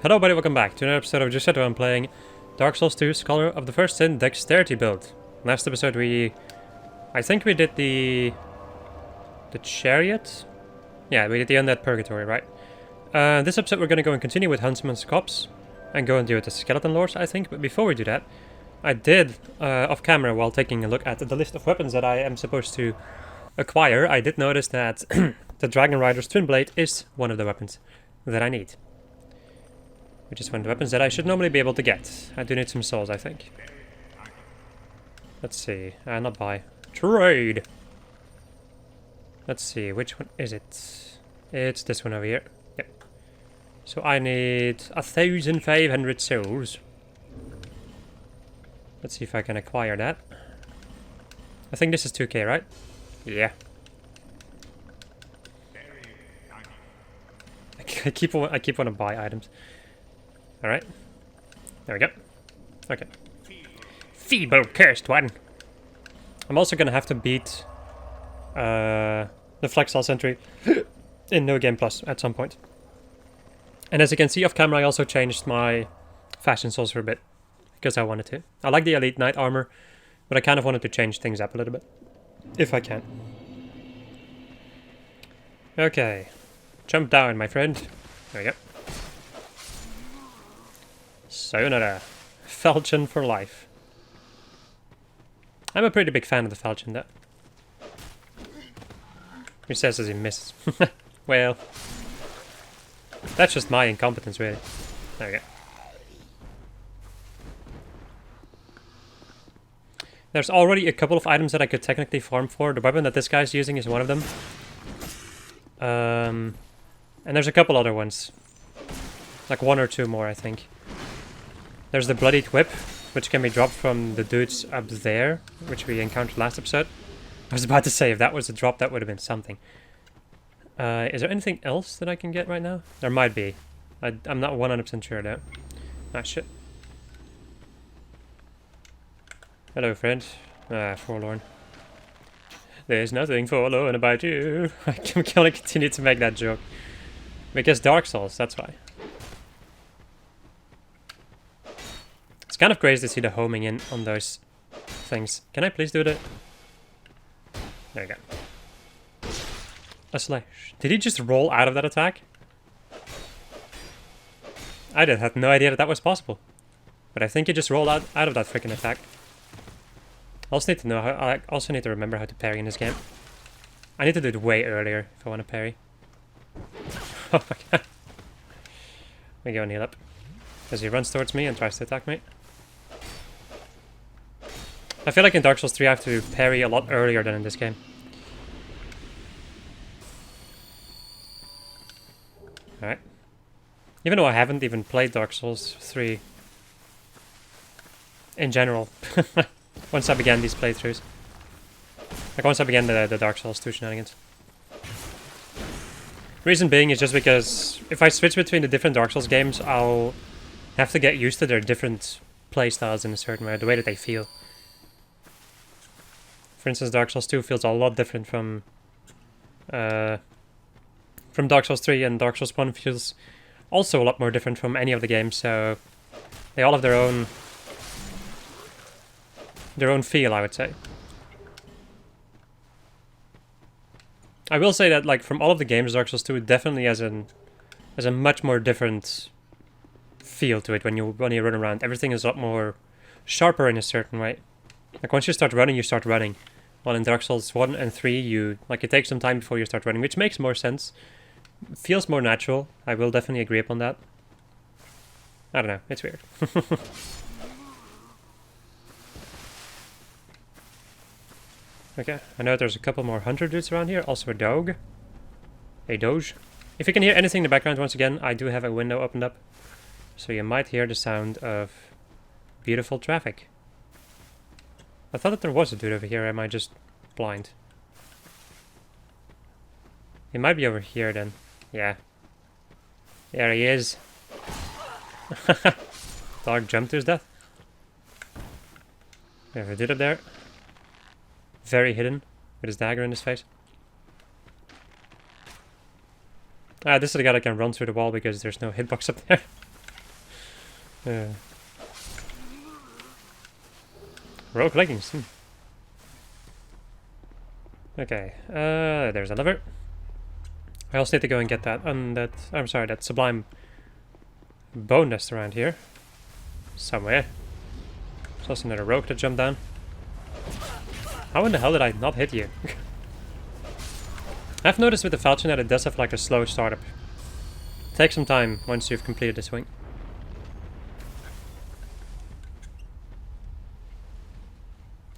Hello everybody, welcome back to another episode of Just I'm playing Dark Souls 2 Scholar of the First Sin Dexterity build. Last episode I think we did the chariot? Yeah, we did the Undead Purgatory, right? This episode we're going to go and continue with Huntsman's Copse and go and do it the Skeleton Lords, I think. But before we do that, I did, off camera while taking a look at the list of weapons that I am supposed to acquire, I did notice that the Dragon Rider's Twin Blade is one of the weapons that I need. Which is one of the weapons that I should normally be able to get. I do need some souls, I think. Let's see. Not buy. Trade! Let's see, which one is it? It's this one over here. Yep. So I need 1,500 souls. Let's see if I can acquire that. I think this is 2k, right? Yeah. I keep want to buy items. Alright. There we go. Okay. Feeble cursed one. I'm also gonna have to beat the Flexal Sentry in No Game Plus at some point. And as you can see off camera, I also changed my fashion souls for a bit. Because I wanted to. I like the Elite Knight armor, but I kind of wanted to change things up a little bit. If I can. Okay. Jump down, my friend. There we go. Sayonara. Falchion for life. I'm a pretty big fan of the Falchion, though. He says as he misses. Well, that's just my incompetence, really. There we go. There's already a couple of items that I could technically farm for. The weapon that this guy's using is one of them. And there's a couple other ones. Like one or two more, I think. There's the Bloodied Whip, which can be dropped from the dudes up there, which we encountered last episode. I was about to say, if that was a drop, that would have been something. Is there anything else that I can get right now? There might be. I'm not 100% sure, though. Ah, shit. Hello, friend. Ah, forlorn. There's nothing forlorn about you. I can only continue to make that joke. Because Dark Souls, that's why. It's kind of crazy to see the homing in on those things. Can I please do that? There you go. A slash. Did he just roll out of that attack? I had no idea that that was possible. But I think he just rolled out of that freaking attack. I also need to know how. I also need to remember how to parry in this game. I need to do it way earlier if I want to parry. Oh my god. Let me go and heal up. As he runs towards me and tries to attack me. I feel like in Dark Souls 3 I have to parry a lot earlier than in this game. Alright. Even though I haven't even played Dark Souls 3 in general. Once I began these playthroughs. Like once I began the Dark Souls 2 shenanigans. Reason being is just because if I switch between the different Dark Souls games, I'll have to get used to their different playstyles in a certain way, the way that they feel. For instance, Dark Souls 2 feels a lot different from Dark Souls 3, and Dark Souls 1 feels also a lot more different from any of the games, so they all have their own feel, I would say. I will say that, like, from all of the games, Dark Souls 2 definitely has a much more different feel to it when you run around. Everything is a lot more sharper in a certain way. Like, once you start running, you start running. While in Dark Souls 1 and 3, it takes some time before you start running, which makes more sense. Feels more natural. I will definitely agree upon that. I don't know, it's weird. Okay, I know there's a couple more hunter dudes around here. Also a dog. A doge. If you can hear anything in the background, once again, I do have a window opened up. So you might hear the sound of beautiful traffic. I thought that there was a dude over here, or am I just blind? He might be over here then. Yeah. There he is. Dog jumped to his death. We have a dude up there. Very hidden, with his dagger in his face. This is the guy that can run through the wall because there's no hitbox up there. Rogue leggings. Okay, there's a lever. I also need to go and get that, I'm sorry, that sublime bone nest around here. Somewhere. There's also another rogue to jump down. How in the hell did I not hit you? I've noticed with the Falchion that it does have like a slow startup. Take some time once you've completed the swing.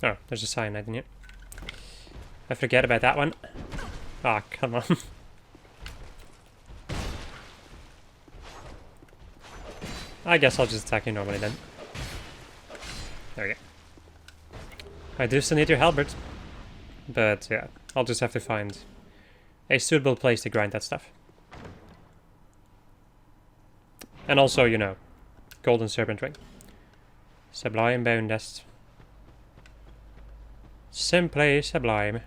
Oh, there's a cyanide in here. I forget about that one. Ah, oh, come on. I guess I'll just attack you normally then. There we go. I do still need your halberd. But yeah, I'll just have to find a suitable place to grind that stuff. And also, you know, golden serpent ring. Sublime bone nest. Simply sublime.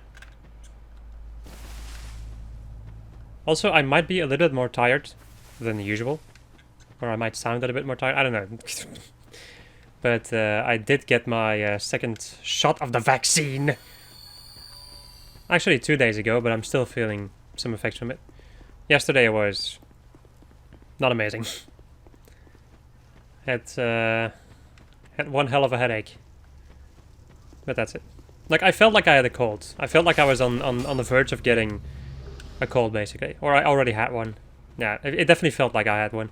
Also, I might be a little bit more tired than usual. Or I might sound a little bit more tired. I don't know. But I did get my second shot of the vaccine. Actually 2 days ago, but I'm still feeling some effects from it. Yesterday was not amazing. Had one hell of a headache. But that's it. Like, I felt like I had a cold. I felt like I was on the verge of getting a cold, basically. Or I already had one. Yeah, it definitely felt like I had one.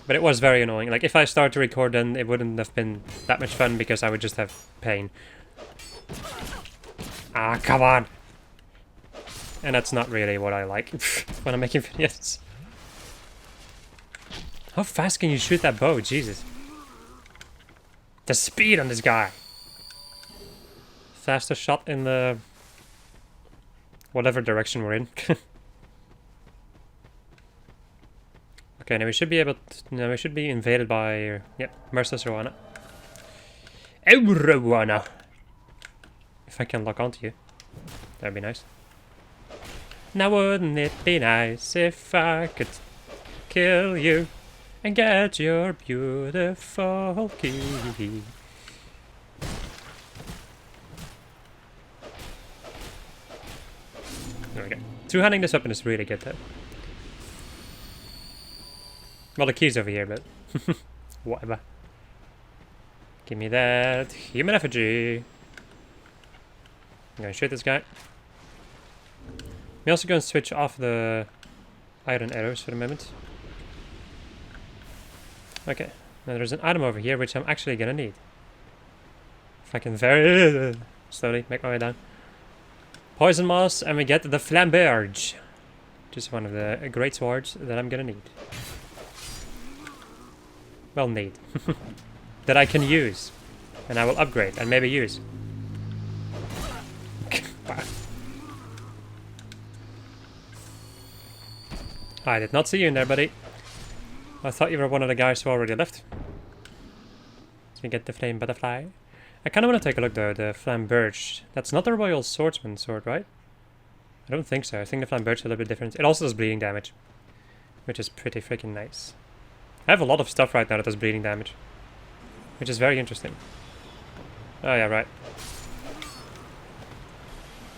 But it was very annoying. Like, if I started to record, then it wouldn't have been that much fun because I would just have pain. Ah, come on! And that's not really what I like when I'm making videos. How fast can you shoot that bow? Jesus. The speed on this guy! Fastest shot in the... whatever direction we're in. Okay, now we should be able to... No, we should be invaded by... Yep, Merciless Rowana. Oh, Rowana! If I can lock onto you. That'd be nice. Now wouldn't it be nice if I could kill you and get your beautiful key? There we go. Two-handing this weapon is really good though. Well, the key's over here, but whatever. Give me that human effigy. I'm gonna shoot this guy. We're also going to switch off the iron arrows for the moment. Okay, now there's an item over here which I'm actually gonna need. If I can very slowly make my way down. Poison moss, and we get the flamberge. Just one of the great swords that I'm gonna need. Well, need. That I can use. And I will upgrade and maybe use. I did not see you in there, buddy. I thought you were one of the guys who already left. So you get the flame butterfly. I kind of want to take a look though, the flamberge. That's not the royal swordsman sword, right? I don't think so. I think the flamberge is a little bit different. It also does bleeding damage, which is pretty freaking nice. I have a lot of stuff right now that does bleeding damage, which is very interesting. Oh yeah, right.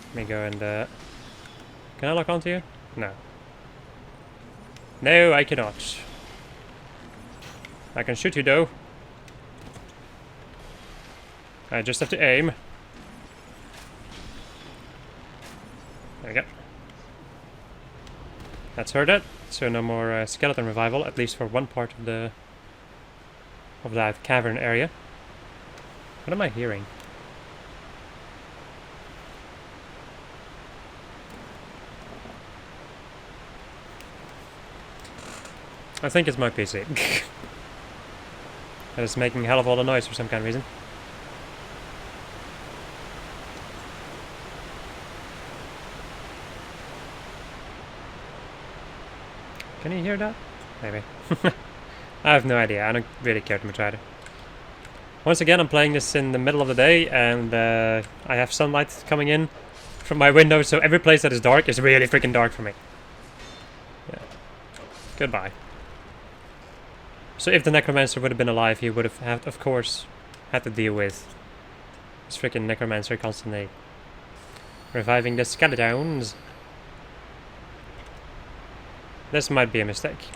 Let me go and can I lock onto you? No. No, I cannot. I can shoot you though. I just have to aim. There we go. That's heard it. So no more skeleton revival, at least for one part of that cavern area. What am I hearing? I think it's my PC. That is making a hell of all the noise for some kind of reason. Can you hear that? Maybe. I have no idea. I don't really care too much either. Once again, I'm playing this in the middle of the day, and I have sunlight coming in from my window, so every place that is dark is really freaking dark for me. Yeah. Goodbye. So if the Necromancer would have been alive, he would have, of course, had to deal with this freaking Necromancer constantly reviving the skeletons. This might be a mistake.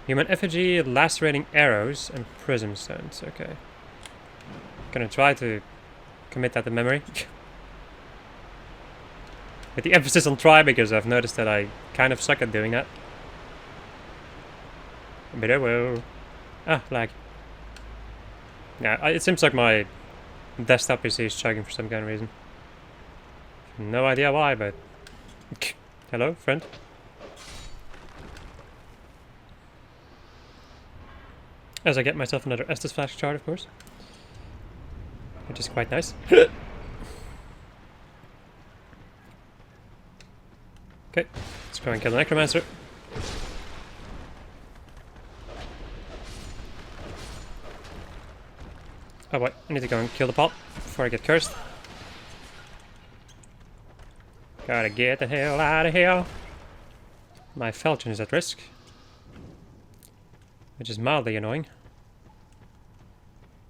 Human effigy, lacerating arrows, and prism stones. Okay. Gonna try to commit that to memory. With the emphasis on try, because I've noticed that I kind of suck at doing that. But I will. Ah, lag. Yeah, it seems like my desktop PC is chugging for some kind of reason. No idea why, but... Hello, friend? As I get myself another Estus flash chart, of course. Which is quite nice. Okay, let's go and kill the Necromancer. Oh boy, I need to go and kill the pot before I get cursed. Gotta get the hell out of here. My falchion is at risk, which is mildly annoying.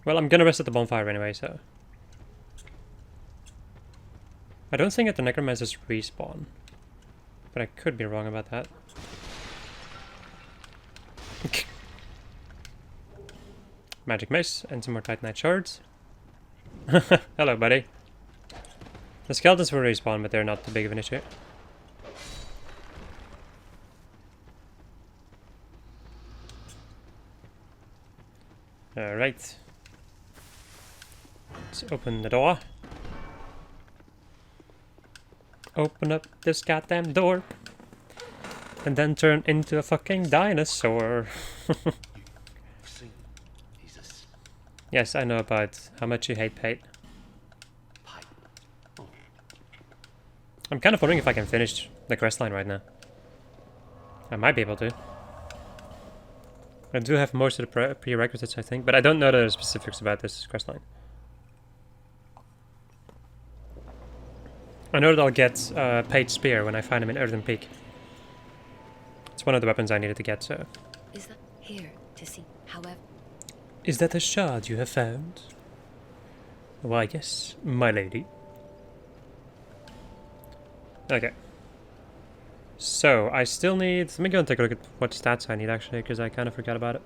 Well, I'm gonna rest at the bonfire anyway, so... I don't think that the Necromancers respawn, but I could be wrong about that. Magic mace and some more Titanite shards. Hello, buddy. The skeletons will respawn, but they're not too big of an issue. Alright. Let's open the door. Open up this goddamn door. And then turn into a fucking dinosaur. Yes, I know about how much you hate Pate. I'm kind of wondering if I can finish the questline right now. I might be able to. I do have most of the prerequisites, I think, but I don't know the specifics about this questline. I know that I'll get Pate's Spear when I find him in Earthen Peak. It's one of the weapons I needed to get, so... Is that here to see, however... Is that a shard you have found? Why, yes, my lady. Okay. So, I still need... Let me go and take a look at what stats I need, actually, because I kind of forgot about it.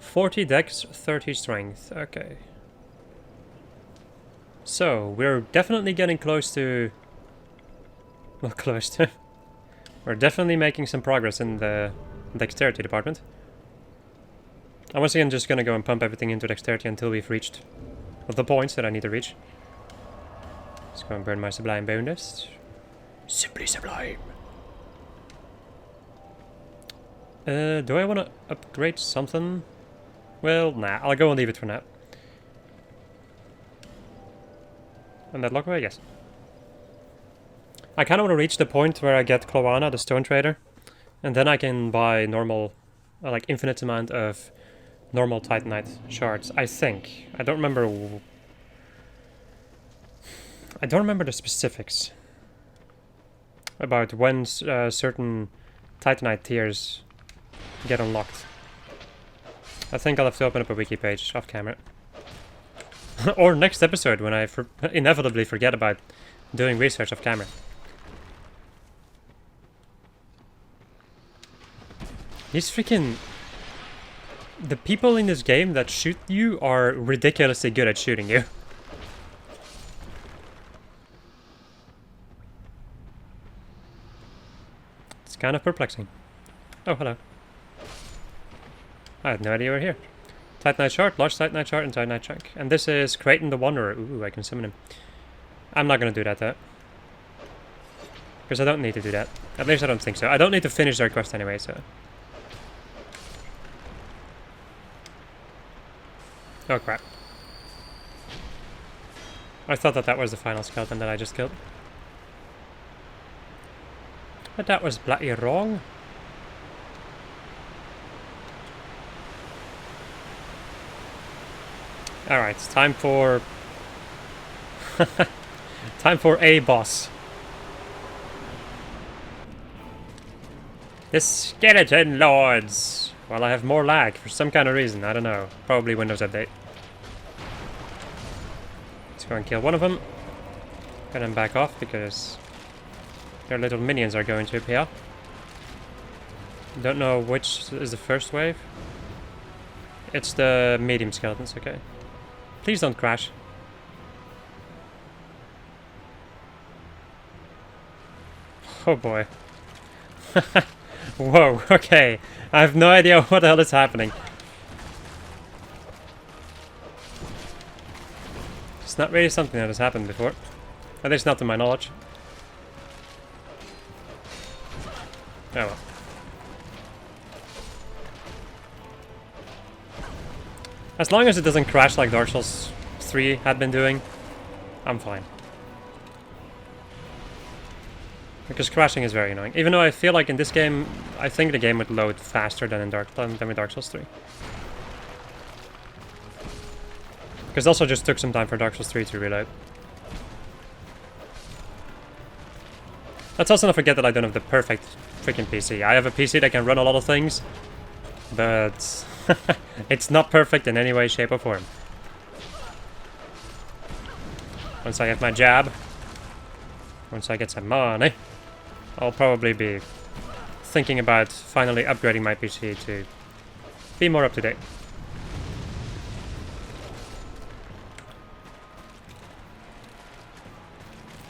40 dex, 30 strength. Okay. So, we're definitely getting close to... Well, close to... We're definitely making some progress in the Dexterity department. I'm once again just gonna go and pump everything into Dexterity until we've reached the points that I need to reach. Let's go and burn my Sublime Bone Dust. Simply sublime! Do I want to upgrade something? Well, nah, I'll go and leave it for now. And that lockway? Yes. I kind of want to reach the point where I get Cloana, the Stone Trader, and then I can buy normal, like infinite amount of normal Titanite shards, I think. I don't remember the specifics about when certain Titanite tiers get unlocked. I think I'll have to open up a wiki page off camera. Or next episode when I inevitably forget about doing research off camera. These freaking... The people in this game that shoot you are ridiculously good at shooting you. It's kind of perplexing. Oh, hello. I had no idea you were here. Titanite Shard, large Titanite Shard, and Titanite Chunk. And this is Kraton the Wanderer. Ooh, I can summon him. I'm not going to do that though. Because I don't need to do that. At least I don't think so. I don't need to finish their quest anyway, so... Oh crap. I thought that was the final skeleton that I just killed. But that was bloody wrong. Alright, it's time for... time for a boss. The skeleton lords! Well, I have more lag for some kind of reason, I don't know. Probably Windows Update. Let's go and kill one of them. And then back off because their little minions are going to appear. Don't know which is the first wave. It's the medium skeletons, okay. Please don't crash. Oh boy. Whoa, okay. I have no idea what the hell is happening. It's not really something that has happened before. At least not to my knowledge. Oh well. As long as it doesn't crash like Dark Souls 3 had been doing, I'm fine. Because crashing is very annoying. Even though I feel like in this game, I think the game would load faster than with Dark Souls 3. Because it also just took some time for Dark Souls 3 to reload. Let's also not forget that I don't have the perfect freaking PC. I have a PC that can run a lot of things, but it's not perfect in any way, shape, or form. Once I have my job, once I get some money, I'll probably be thinking about finally upgrading my PC to be more up to date.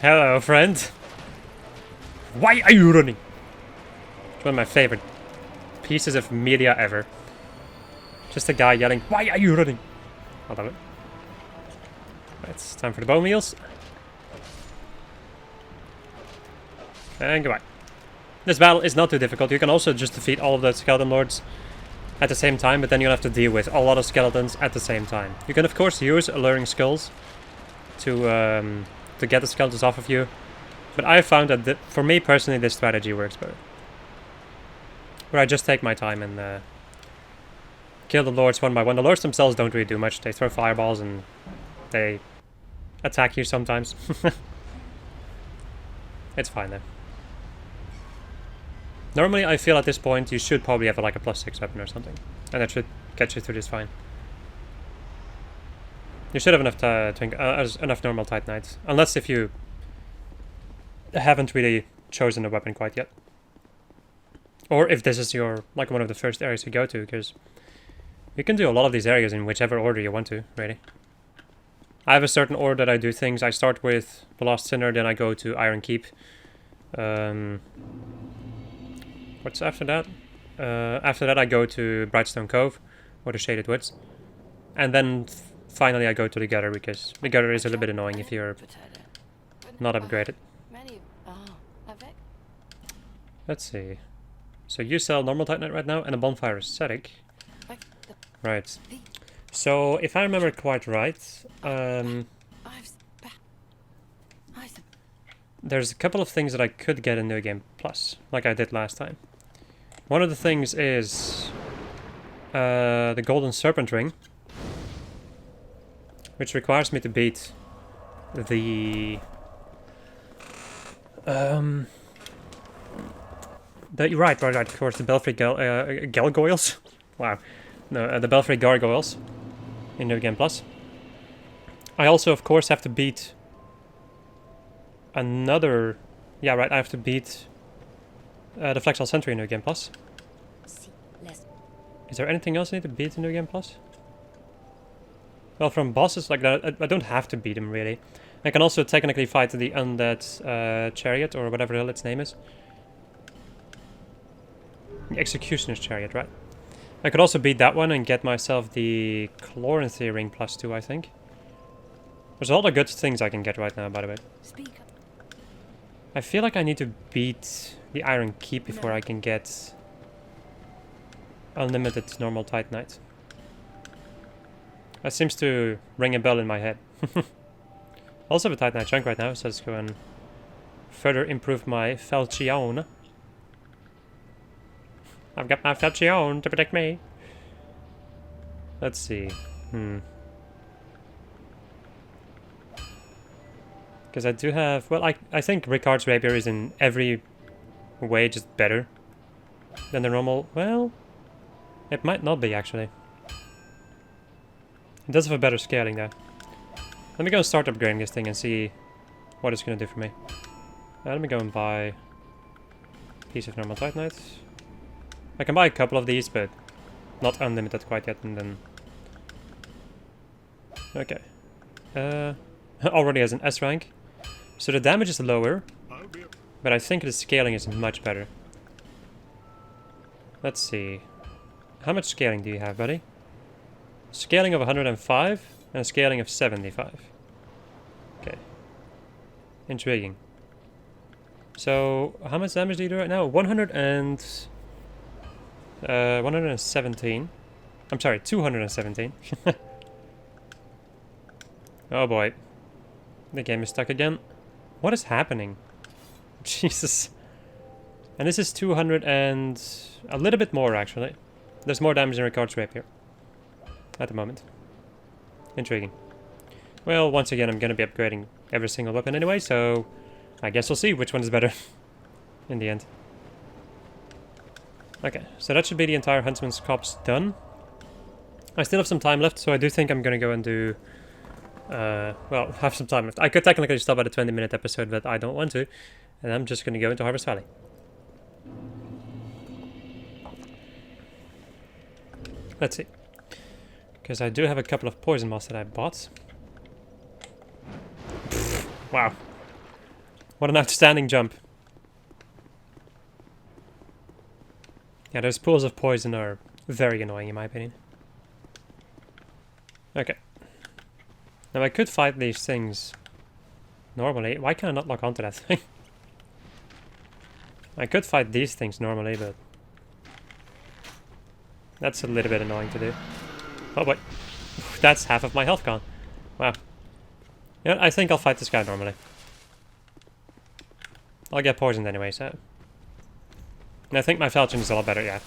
Hello, friend. Why are you running? It's one of my favorite pieces of media ever. Just a guy yelling, "Why are you running?" I love it. Right, it's time for the bone meals. And goodbye. This battle is not too difficult. You can also just defeat all of the skeleton lords at the same time, but then you'll have to deal with a lot of skeletons at the same time. You can of course use alluring skulls to get the skeletons off of you, but I found that for me personally this strategy works better. Where I just take my time and kill the lords one by one. The lords themselves don't really do much. They throw fireballs and they attack you sometimes. It's fine then. Normally I feel at this point you should probably have like a +6 weapon or something. And that should get you through this fine. You should have enough normal Titanites. Unless if you haven't really chosen a weapon quite yet. Or if this is your like one of the first areas you go to, because you can do a lot of these areas in whichever order you want to, really. I have a certain order that I do things. I start with the Lost Sinner, then I go to Iron Keep. What's after that? After that I go to Brightstone Cove, or the Shaded Woods. And then finally I go to the Gutter, because the Gutter is a little bit annoying if you're not upgraded. Let's see. So you sell normal Titanite right now, and a bonfire aesthetic. Right. So, if I remember quite right, there's a couple of things that I could get in New Game Plus, like I did last time. One of the things is the Golden Serpent Ring, which requires me to beat the right, of course, the Belfry Gargoyles. Wow. No, the Belfry Gargoyles in New Game Plus. I also, of course, have to beat another... Yeah, right, I have to beat the Flexal Sentry in New Game Plus. Is there anything else I need to beat in New Game Plus? Well, from bosses like that, I don't have to beat them, really. I can also technically fight the Undead Chariot, or whatever the hell its name is. The Executioner's Chariot, right? I could also beat that one and get myself the Chloranthy Ring +2, I think. There's all the good things I can get right now, by the way. I feel like I need to beat the Iron Keep before I can get unlimited normal Titanite. That seems to ring a bell in my head. Also have a Titanite chunk right now, so let's go and further improve my Falchion. I've got my Falchion to protect me. Let's see. Because I do have... Well, I think Ricard's Rapier is in every way just better. than the normal. Well, it might not be actually. It does have a better scaling though. Let me go and start upgrading this thing and see what it's going to do for me. Let me go and buy a piece of normal titanite. I can buy a couple of these, but not unlimited quite yet, and then... Okay. Already has an S rank. So the damage is lower, but I think the scaling is much better. Let's see. How much scaling do you have, buddy? Scaling of 105 and a scaling of 75. Okay. Intriguing. So, how much damage do you do right now? 117. I'm sorry, 217. Oh boy. The game is stuck again. What is happening? Jesus. And this is 200 and... a little bit more, actually. There's more damage in Ricard's rapier. At the moment. Intriguing. Well, once again, I'm going to be upgrading every single weapon anyway, so... I guess we'll see which one is better. In the end. Okay, so that should be the entire Huntsman's Corps done. I still have some time left, so I do think I'm going to go and do... well, have some time left. I could technically stop at a 20-minute episode, but I don't want to. And I'm just going to go into Harvest Valley. Let's see. Because I do have a couple of poison moss that I bought. Wow. What an outstanding jump. Yeah, those pools of poison are very annoying in my opinion. Okay. Now I could fight these things normally. Why can I not lock onto that thing? I could fight these things normally, but... that's a little bit annoying to do. Oh boy. That's half of my health gone. Wow. Yeah, I think I'll fight this guy normally. I'll get poisoned anyway, so... and I think my Falchion is a lot better, yeah.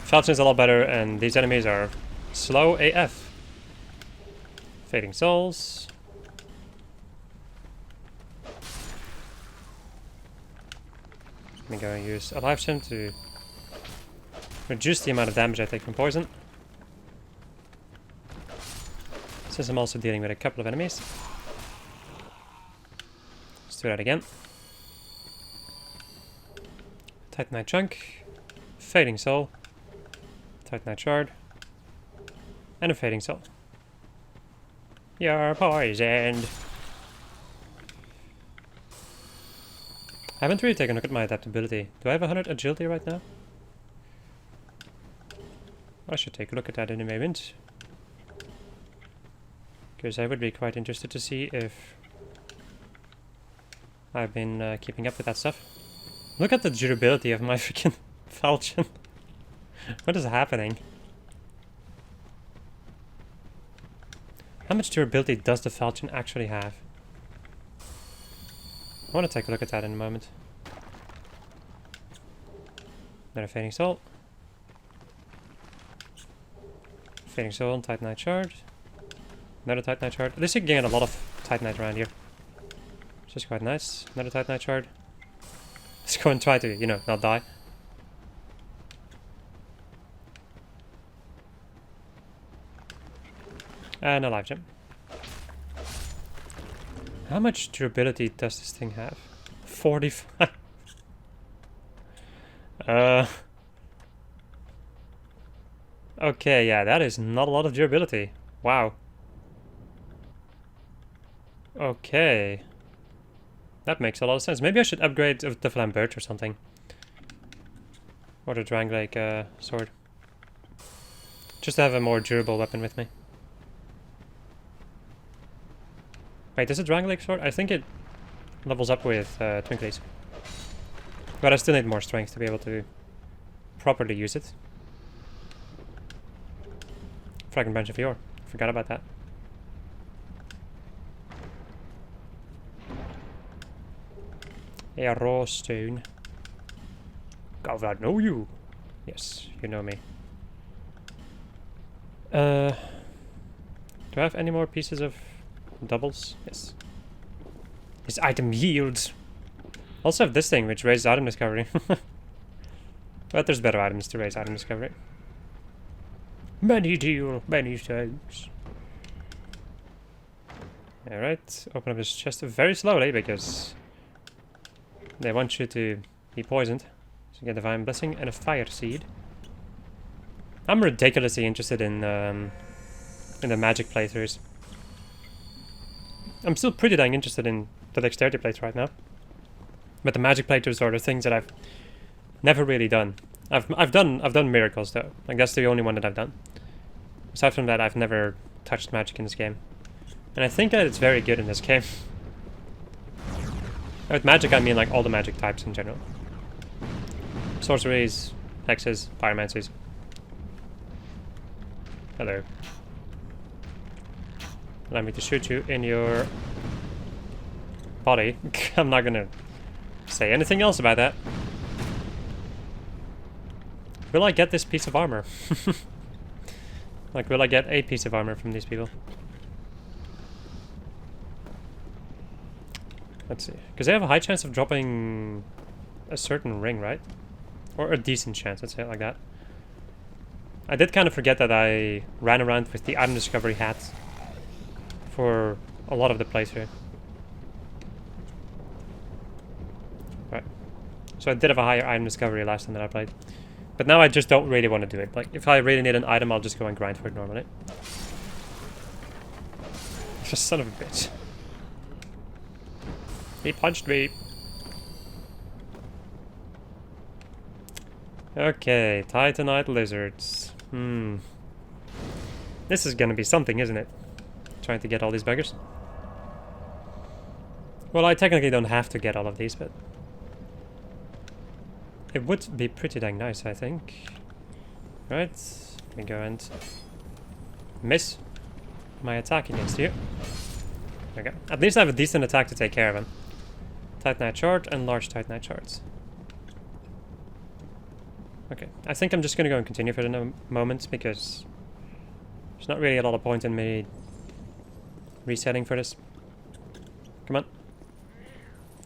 Falchion is a lot better, and these enemies are slow AF. Fading Souls. Let me go and use a life gem to reduce the amount of damage I take from poison. Since I'm also dealing with a couple of enemies. Let's do that again. Titanite Chunk. Fading Soul. Titanite Shard. And a Fading Soul. You're poisoned. I haven't really taken a look at my adaptability. Do I have 100 agility right now? I should take a look at that in a moment. Because I would be quite interested to see if I've been keeping up with that stuff. Look at the durability of my freaking Falchion. What is happening? How much durability does the Falchion actually have? I want to take a look at that in a moment. Another Fading Soul. Fading Soul and Titanite Shard. Another Titanite Shard. At least you can get a lot of Titanite around here. Which is quite nice. Another Titanite Shard. Let's go and try to, you know, not die. And a life gem. How much durability does this thing have? 45. Okay, yeah, that is not a lot of durability. Wow. Okay. That makes a lot of sense. Maybe I should upgrade the Flambert or something. Or the Dranglake sword. Just to have a more durable weapon with me. Wait, is it Dranglake sword? I think it levels up with Twinklies. But I still need more strength to be able to properly use it. Fragment Branch of Yore. Forgot about that. A raw stone. God, I know you. Yes, you know me. Do I have any more pieces of doubles? Yes. This item yields Also have this thing, which raises item discovery. But there's better items to raise item discovery. Many deal, many thanks. Alright, open up this chest very slowly because they want you to be poisoned. So you get Divine Blessing and a Fire Seed. I'm ridiculously interested in the magic playthroughs. I'm still pretty dang interested in the Dexterity playthrough right now. But the magic playthroughs are the things that I've never really done. I've done miracles though. Like that's the only one that I've done. Aside from that, I've never touched magic in this game. And I think that it's very good in this game. With magic I mean like all the magic types in general. Sorceries, hexes, pyromancies. Hello. Allow me to shoot you in your body. I'm not gonna say anything else about that. Will I get this piece of armor? Like, will I get a piece of armor from these people? Let's see. Because they have a high chance of dropping a certain ring, right? Or a decent chance, let's say it like that. I did kind of forget that I ran around with the item discovery hat for a lot of the playthrough. Right. So I did have a higher item discovery last time that I played. But now I just don't really want to do it. Like, if I really need an item, I'll just go and grind for it normally. Just son of a bitch. He punched me. Okay, Titanite lizards. This is gonna be something, isn't it? Trying to get all these buggers. Well, I technically don't have to get all of these, but it would be pretty dang nice, I think. Right, let me go and miss my attack against you. Okay, at least I have a decent attack to take care of him. Titanite shard and large Titanite shards. Okay, I think I'm just gonna go and continue for the moment because there's not really a lot of point in me resetting for this. Come on.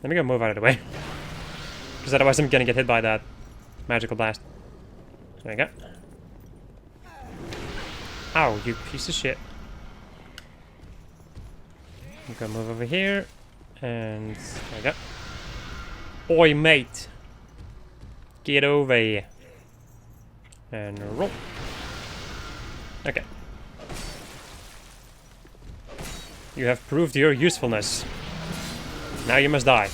Let me go move out of the way. Because otherwise I'm gonna get hit by that magical blast. There we go. Ow, you piece of shit. I'm gonna move over here. And there we go. Oi, mate. Get over here. And roll. Okay. You have proved your usefulness. Now you must die.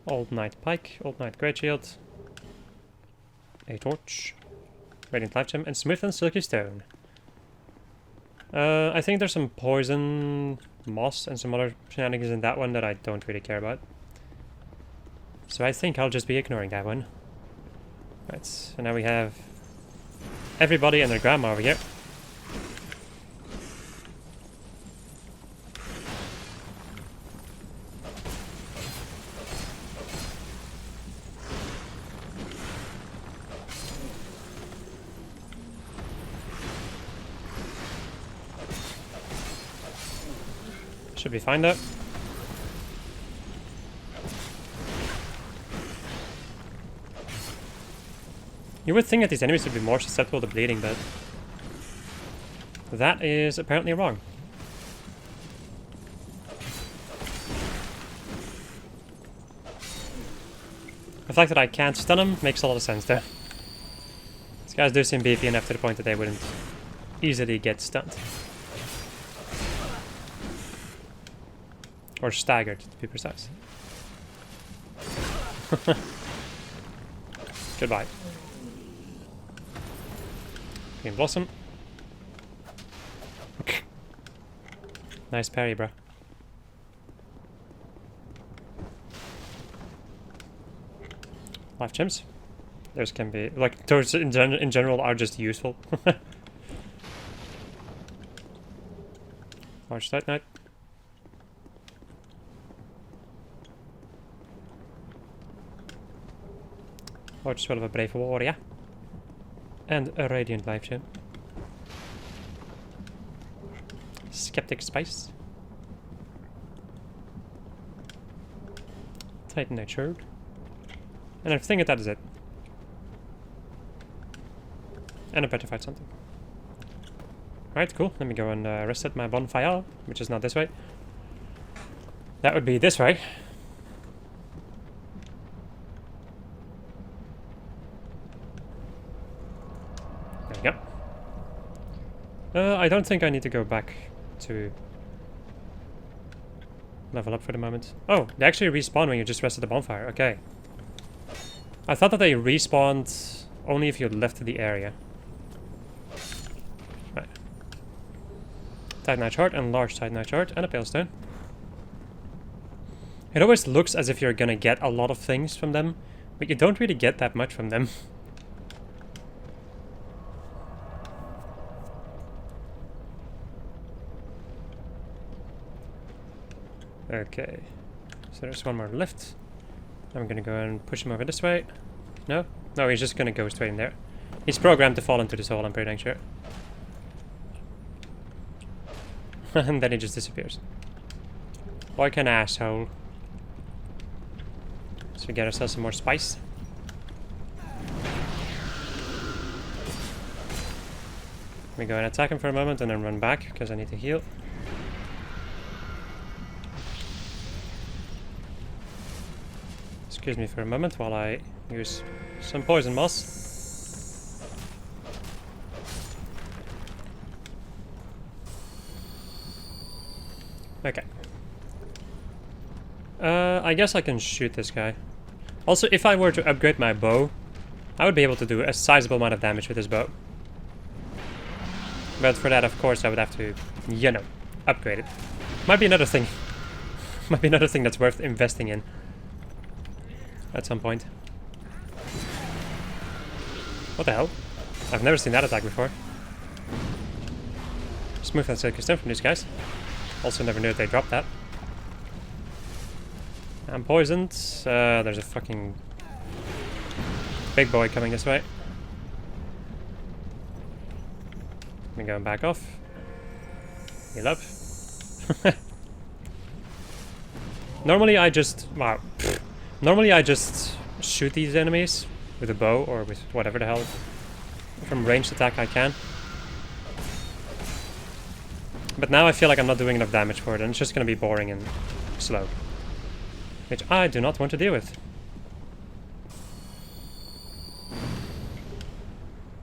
Old Knight Pike, Old Knight Great Shield, a torch, Radiant Life Gem, and Smooth and Silky Stone. I think there's some poison moss and some other shenanigans in that one that I don't really care about. So I think I'll just be ignoring that one. Right, so now we have everybody and their grandma over here. Should be fine though. You would think that these enemies would be more susceptible to bleeding, but that is apparently wrong. The fact that I can't stun them makes a lot of sense though. These guys do seem beefy enough to the point that they wouldn't easily get stunned. Or staggered, to be precise. Goodbye. Green Blossom. Nice parry, bro. Life gems. Those can be, like, those in general are just useful. Large Titanite. Large Spell of a Brave Warrior. And a Radiant Life Gem. Skeptic spice. Titan natured. And I think that is it. And a petrified something. Alright, cool. Let me go and reset my bonfire, which is not this way. That would be this way. There we go. I don't think I need to go back to level up for the moment. Oh, they actually respawn when you just rested the bonfire. Okay. I thought that they respawned only if you left the area. Right. Titanite shard and large Titanite shard and a pale stone. It always looks as if you're gonna get a lot of things from them, but you don't really get that much from them. Okay, so there's one more left. I'm gonna go and push him over this way. No? No, he's just gonna go straight in there. He's programmed to fall into this hole, I'm pretty dang sure. And then he just disappears. Like an asshole. So we get ourselves some more spice. We go and attack him for a moment and then run back, because I need to heal. Excuse me for a moment while I use some poison moss. Okay. I guess I can shoot this guy. Also, if I were to upgrade my bow, I would be able to do a sizable amount of damage with this bow. But for that, of course, I would have to, you know, upgrade it. Might be another thing. Might be another thing that's worth investing in. At some point. What the hell? I've never seen that attack before. Smooth and silky stone from these guys. Also never knew they dropped that. I'm poisoned. There's a fucking big boy coming this way. I'm going back off. Heal up. Normally I just... wow. Normally I just shoot these enemies with a bow or with whatever the hell from ranged attack I can. But now I feel like I'm not doing enough damage for it and it's just going to be boring and slow. Which I do not want to deal with.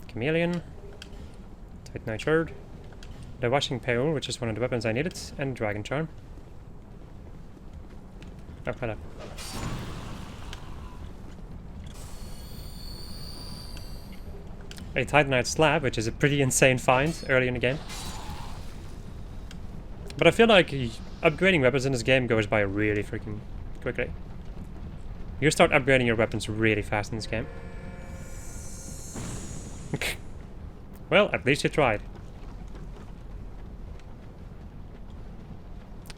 Chameleon. Titanite shard. The washing pail, which is one of the weapons I needed, and dragon charm. Oh, hello. A Titanite slab, which is a pretty insane find early in the game. But I feel like upgrading weapons in this game goes by really freaking quickly. You start upgrading your weapons really fast in this game. Well, at least you tried.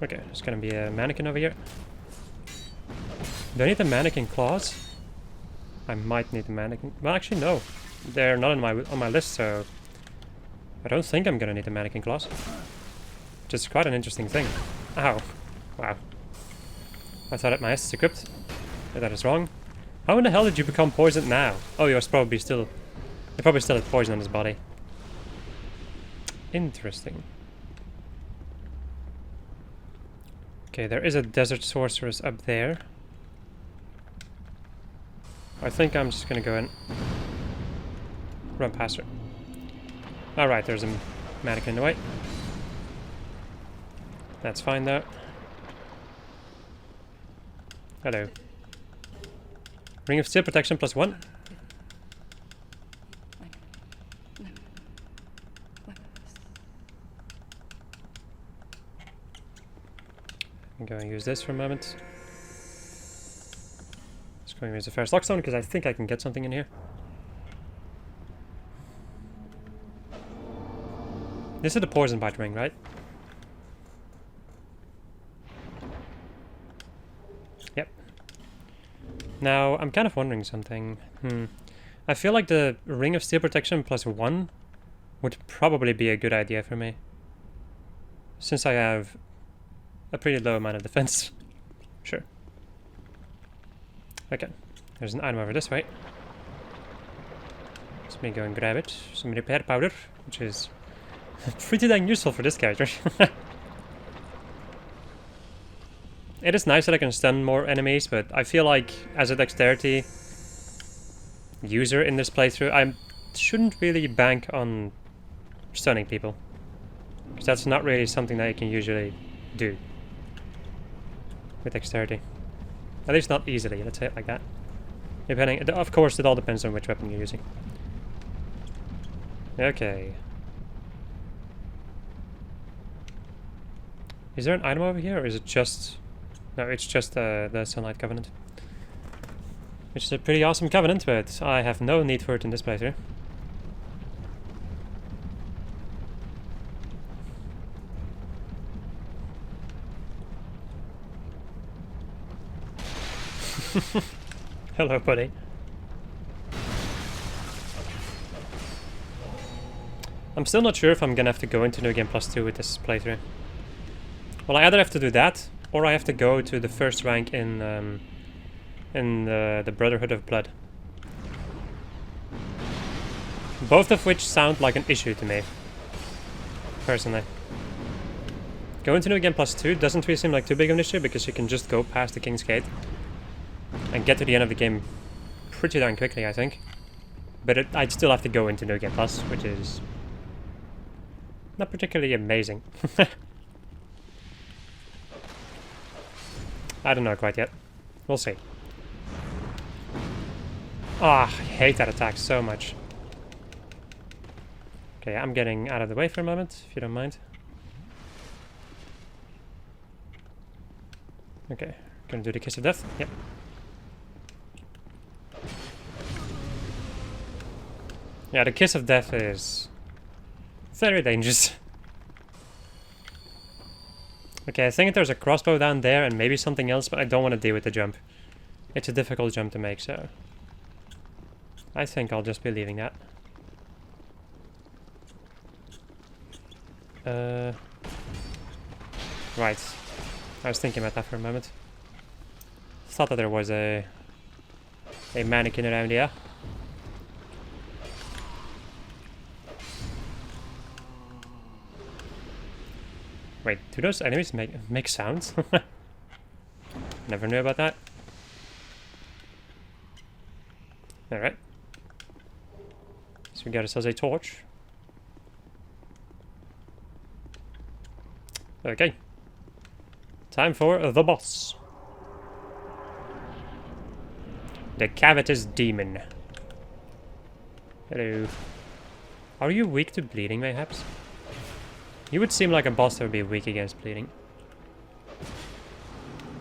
Okay, there's gonna be a mannequin over here. Do I need the mannequin claws? I might need the mannequin. Well, actually, no. They're not on my list, so I don't think I'm gonna need the mannequin claws. Which is quite an interesting thing. Ow. Wow. I thought that my S is equipped. But that is wrong. How in the hell did you become poisoned now? Oh, he was probably still... He probably still had poison on his body. Interesting. Okay, there is a desert sorceress up there. I think I'm just gonna go and run past her. Alright, there's a mannequin in the way. That's fine though. Hello. Ring of Steel protection +1. I'm going to use this for a moment. Just going to use the Ferrous Lockstone because I think I can get something in here. This is the poison bite ring, right? Yep. Now, I'm kind of wondering something. I feel like the Ring of Steel protection +1 would probably be a good idea for me. since I have a pretty low amount of defense. Sure. Okay, there's an item over this way. Let me go and grab it. Some repair powder, which is pretty dang useful for this character. It is nice that I can stun more enemies, but I feel like as a dexterity user in this playthrough, I shouldn't really bank on stunning people, because that's not really something that you can usually do with dexterity. At least not easily, let's say it like that. Depending, of course, it all depends on which weapon you're using. Okay. Is there an item over here, or is it just... No, it's just the Sunlight Covenant. Which is a pretty awesome covenant, but I have no need for it in this playthrough. Hello, buddy. I'm still not sure if I'm gonna have to go into New Game Plus 2 with this playthrough. Well, I either have to do that, or I have to go to the first rank in the Brotherhood of Blood. Both of which sound like an issue to me, personally. Going to New Game Plus 2 doesn't really seem like too big of an issue, because you can just go past the King's Gate and get to the end of the game pretty darn quickly, I think. But I'd still have to go into New Game Plus, which is not particularly amazing. I don't know quite yet. We'll see. Ah, I hate that attack so much. Okay, I'm getting out of the way for a moment, if you don't mind. Okay, gonna do the Kiss of Death. Yep. Yeah, the Kiss of Death is very dangerous. Okay, I think there's a crossbow down there and maybe something else, but I don't want to deal with the jump. It's a difficult jump to make, so I think I'll just be leaving that. Right. I was thinking about that for a moment. Thought that there was a mannequin around here. Wait, do those enemies make sounds? Never knew about that. Alright. So we got ourselves a torch. Okay. Time for the boss. The Cavitous Demon. Hello. Are you weak to bleeding, mayhaps? You would seem like a boss that would be weak against bleeding.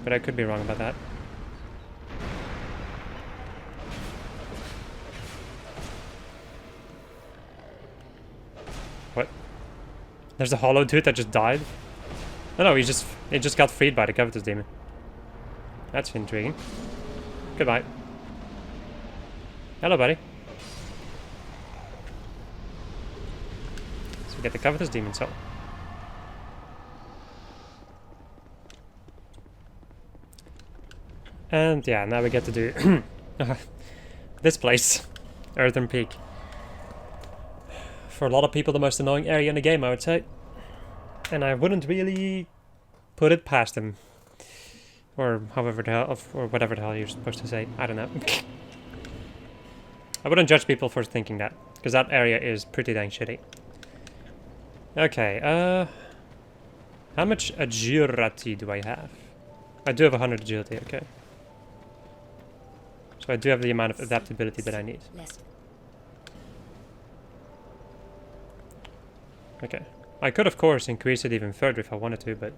But I could be wrong about that. What? There's a hollow dude that just died? Oh no, he just got freed by the Covetous Demon. That's intriguing. Goodbye. Hello, buddy. So we get the Covetous Demon soul. And yeah, now we get to do this place, Earthen Peak. For a lot of people, the most annoying area in the game, I would say. And I wouldn't really put it past them. Or however the hell, or whatever the hell you're supposed to say. I don't know. I wouldn't judge people for thinking that, because that area is pretty dang shitty. Okay, how much agility do I have? I do have 100 agility, okay. So I do have the amount of adaptability that I need. Okay. I could, of course, increase it even further if I wanted to, but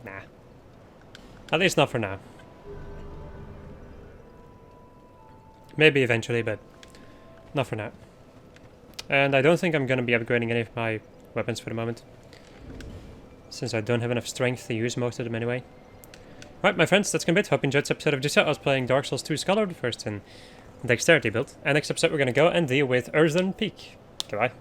nah. At least not for now. Maybe eventually, but not for now. And I don't think I'm going to be upgrading any of my weapons for the moment, since I don't have enough strength to use most of them anyway. Right, my friends, that's gonna be it. Hope you enjoyed this episode of Jissa. I was playing Dark Souls 2 Scholar, the first in Dexterity build. And next episode we're gonna go and deal with Earthen Peak. Goodbye.